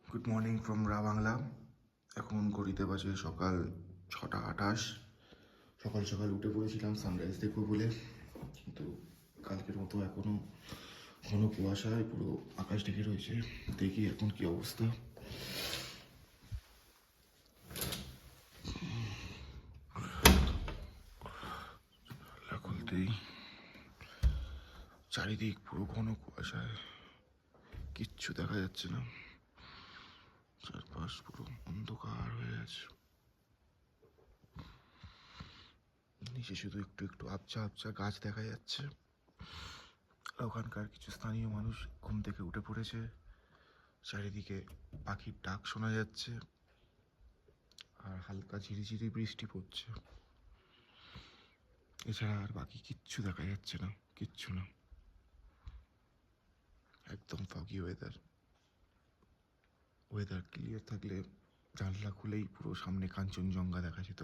Good morning from Bangla. এখন ঘড়িতে বাজে সকাল 6:28। সকাল সকাল উঠে পড়েছিলাম সানরাইজ দেখবো বলে, কিন্তু কালকের মতো এখনও ঘন কুয়াশায় পুরো আকাশ ঢেকে রয়েছে। দেখি এখন কি অবস্থা। খুলতেই চারিদিক পুরো ঘন কুয়াশায়, কিচ্ছু দেখা যাচ্ছে না, চারপাশ পুরো অন্ধকার হয়ে আছে। নিচে শুধু একটু একটু আবছা আবছা গাছ দেখা যাচ্ছে। ওখানকার কিছু স্থানীয় মানুষ ঘুম থেকে উঠে পড়েছে। চারিদিকে পাখির ডাক শোনা যাচ্ছে, আর হালকা ঝিরিঝিরি বৃষ্টি পড়ছে। এছাড়া আর বাকি কিচ্ছু দেখা যাচ্ছে না, কিচ্ছু না। একদম ফগি ওয়েদার। ওয়েদার ক্লিয়ার থাকলে জানলা খুলেই পুরো সামনে কাঞ্চনজঙ্ঘা দেখা যেত।